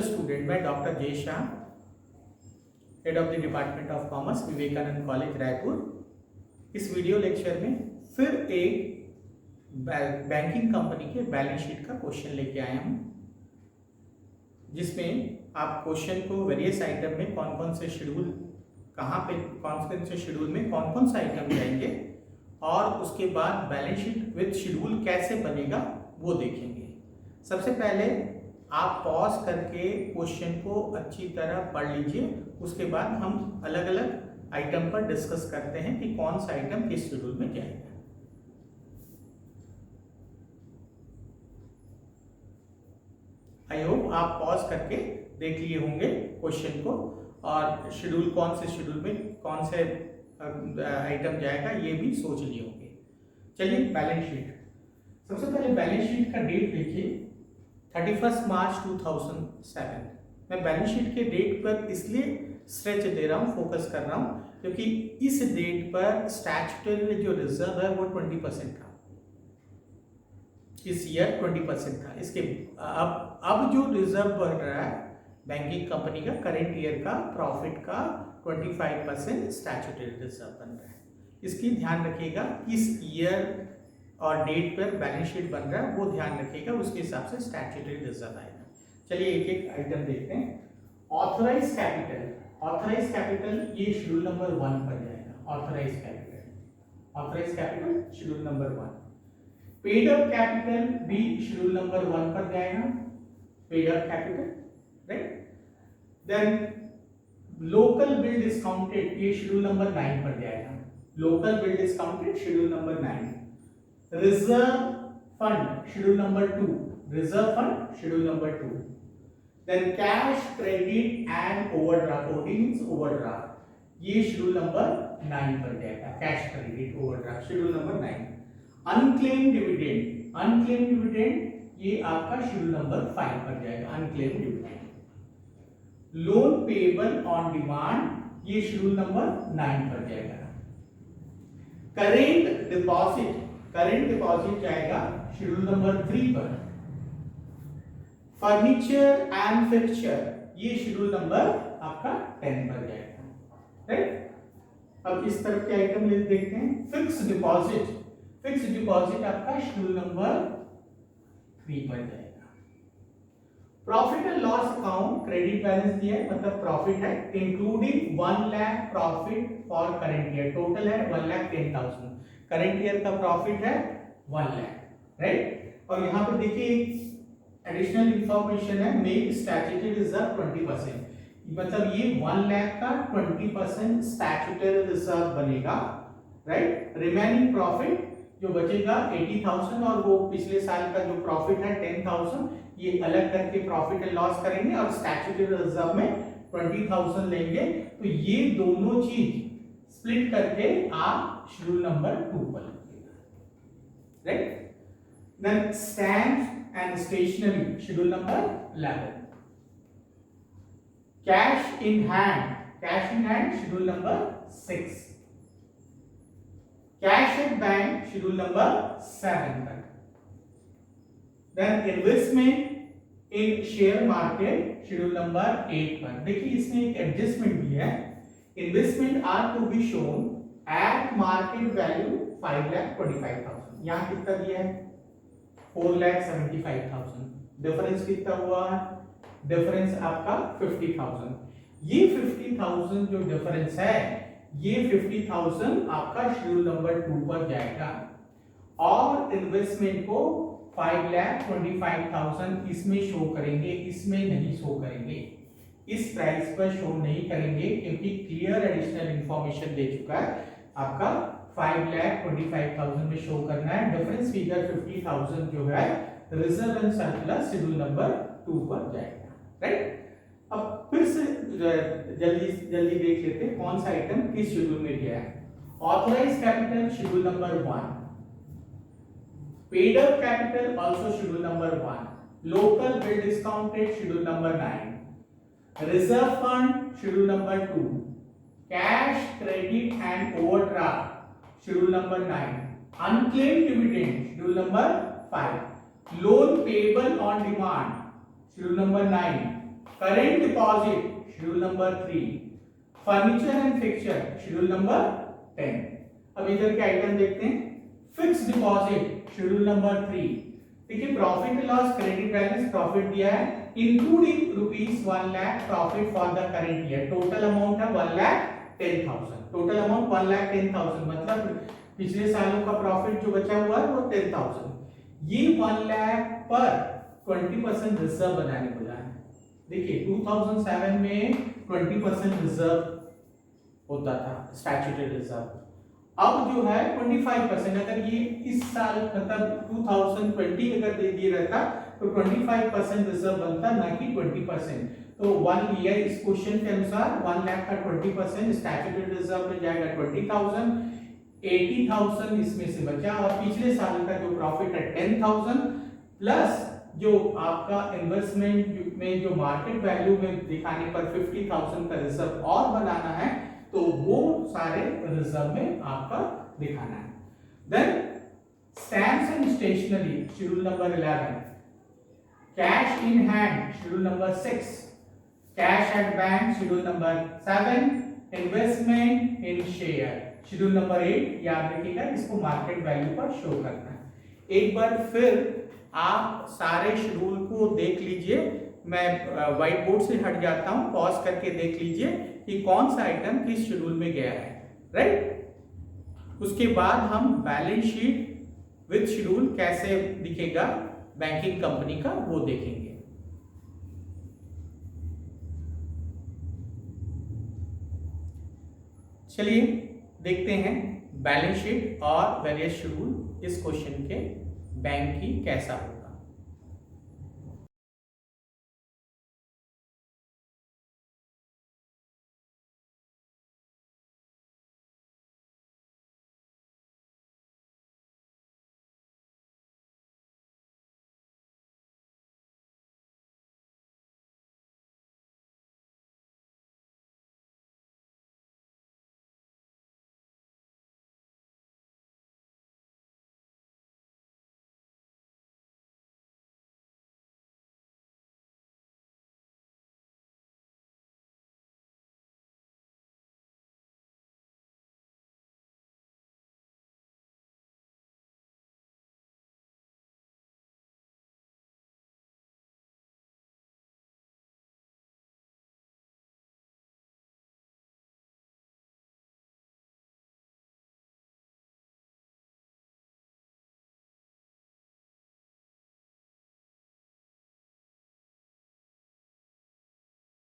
Student, मैं doctor Jay Shah, head of the department of commerce, Vivekanand college Raipur. इस video lecture में फिर एक बैंकिंग कंपनी के बैलेंस शीट का क्वेश्चन लेके आया हूँ, जिसमें आप क्वेश्चन को वेरियस आइटम में कौन कौन से शेड्यूल, कहाँ पे कौन से शेड्यूल में कौन कौन सा आइटम जाएंगे और उसके बाद बैलेंस शीट विद शेड्यूल कैसे बनेगा वो देखेंगे। सबसे पहले आप पॉज करके क्वेश्चन को अच्छी तरह पढ़ लीजिए, उसके बाद हम अलग अलग आइटम पर डिस्कस करते हैं कि कौन सा आइटम किस शेड्यूल में जाएगा। आई होप आप पॉज करके देख लिए होंगे क्वेश्चन को और शेड्यूल कौन से शेड्यूल में कौन से आइटम जाएगा ये भी सोच लिए होंगे। चलिए बैलेंस शीट, सबसे पहले बैलेंस शीट का डेट देखिए 31 मार्च 2007। मैं बैलेंस शीट के डेट पर इसलिए स्ट्रेच दे रहा हूँ, फोकस कर रहा हूँ, क्योंकि इस डेट पर स्टैट्यूटरी जो रिजर्व है वो 20% था, इस ईयर 20% था। इसके अब जो रिजर्व बढ़ रहा है बैंकिंग कंपनी का करेंट ईयर का प्रॉफिट का 25% स्टैट्यूटरी रिजर्व बन रहा है। इसकी ध्यान रखिएगा, किस ईयर और डेट पर बैलेंस शीट बन रहा है वो ध्यान रखिएगा, उसके हिसाब से स्टैट्यूटरी रिजर्व आएगा। चलिए एक एक आइटम देखते हैं। ऑथराइज कैपिटल, ऑथराइज कैपिटल ये शेड्यूल नंबर 1 पर जाएगा। Authorise capital schedule number 1। Paid up capital भी शेड्यूल नंबर 1 पर जाएगा। Paid up capital, right. Then local bill discounted ये शेड्यूल नंबर 9 पर जाएगा। Local bill discounted schedule number 9। Reserve fund schedule number 2। Reserve fund schedule number 2। Then cash credit and overdraft, means overdraft, ये schedule number 9 पर जाएगा। Cash credit overdraft schedule number 9। Unclaim dividend, unclaim dividend ये आपका schedule number 5 पर जाएगा। Unclaim dividend. Loan payable on demand ये schedule number 9 पर जाएगा। करेंट डिपॉजिट, करेंट डिपॉजिट जाएगा शेड्यूल नंबर 3 पर। फर्नीचर एंड फिक्सचर ये शेड्यूल नंबर आपका 10 पर जाएगा, राइट। अब इस तरह के आइटम देखते हैं। फिक्स डिपॉजिट, फिक्स डिपॉजिट आपका शेड्यूल नंबर 3 पर जाएगा। Profit and loss account, credit balance दिया है, मतलब प्रॉफिट है, including 1 lakh profit for current year. Total है 1,10,000। करंट ईयर का प्रॉफिट है 1 लाख, राइट। और यहाँ पे देखिए एडिशनल इंफॉर्मेशन है, मेक स्टैट्यूटरी रिजर्व 20%, मतलब ये 1 लाख का 20% स्टैट्यूटरी रिजर्व बनेगा, राइट। रिमेनिंग प्रॉफिट जो बचेगा 80,000 और वो पिछले साल का जो प्रॉफिट है 10,000, ये अलग करके प्रॉफिट एंड लॉस करेंगे और स्टैट्यूटरी रिजर्व में 20,000 लेंगे। तो ये दोनों चीज स्प्लिट करके आप शेड्यूल नंबर 2 पर लिखिएगा, right. Then stamps and stationery schedule number 11। Cash in hand, cash in hand schedule number 6। Cash at bank schedule number 7 तक। Then investment in share market schedule number 8 पर। देखिए इसमें एक एडजस्टमेंट भी है, investment are to be shown at market value 5,25,000। यहाँ कितना दिया है 4,75,000। डिफरेंस कितना हुआ, डिफरेंस आपका 50,000। ये 50,000 जो डिफरेंस है, ये 50,000 आपका शेड्यूल नंबर 2 पर जाएगा और इन्वेस्टमेंट को 5,25,000 इसमें शो करेंगे, इसमें नहीं शो करेंगे, इस प्राइस पर शो नहीं करेंगे, क्योंकि क्लियर एडिशनल इंफॉर्मेशन दे चुका है आपका 5,25,000 में शो करना है। डिफरेंस फिगर 50,000 जो है reserve and surplus schedule number 2 पर जाएगा, राइट। अब फिर से जल्दी देख लेते हैं कौन सा आइटम किस शेड्यूल में गया है। Authorise capital schedule number 1। Paid up capital also schedule number 1। Local bill discounted schedule number 9। Reserve fund schedule number 2। Cash credit and overdraft schedule number 9। Unclaimed dividend schedule number 5। Loan payable on demand schedule number 9। Current deposit schedule number 3, furniture and fixture schedule number 10। अब इधर के item देखते हैं। Fix deposit schedule number 3, देखिए profit and loss credit balance profit दिया है including rupees 1 lakh profit for the current year, total amount है 1,10,000, total amount 1,10,000 मतलब पिछले सालों का प्रॉफिट जो बचा हुआ है वो 10,000। ये 1 लाख पर 20% रिजर्व बनाने बोला है। देखिए 2007 में 20% रिजर्व होता था, स्टैट्यूटरी रिजर्व। अब जो है 25%, अगर ये इस साल मतलब 2020 अगर दे दिया रहता तो 25% रिजर्व बनता, ना कि 20%। तो 1 ईयर इस क्वेश्चन के अनुसार 1 लाख का 20% स्टैट्यूटरी रिजर्व में जाएगा 20,000, 80,000 इसमें से बचा और पिछले साल का जो प्रॉफिट है 10,000 प्लस जो आपका इन्वेस्टमेंट में जो मार्केट वैल्यू में दिखाने पर 50,000 का रिजर्व और बनाना है, तो वो सारे रिजर्व में आपका दिखाना है। Then stamps and stationery schedule number 11, cash in hand schedule number 6, cash at bank schedule number 7, investment in share schedule number 8। याद रखिएगा, इसको मार्केट वैल्यू पर शो करना है। एक बार फिर आप सारे शेड्यूल को देख लीजिए, मैं व्हाइट बोर्ड से हट जाता हूं, पॉज करके देख लीजिए कि कौन सा आइटम किस शेड्यूल में गया है, राइट। उसके बाद हम बैलेंस शीट विद शेड्यूल कैसे दिखेगा बैंकिंग कंपनी का वो देखेंगे। चलिए देखते हैं बैलेंस शीट और वेरियस शेड्यूल इस क्वेश्चन के बैंक की कैसा होगा।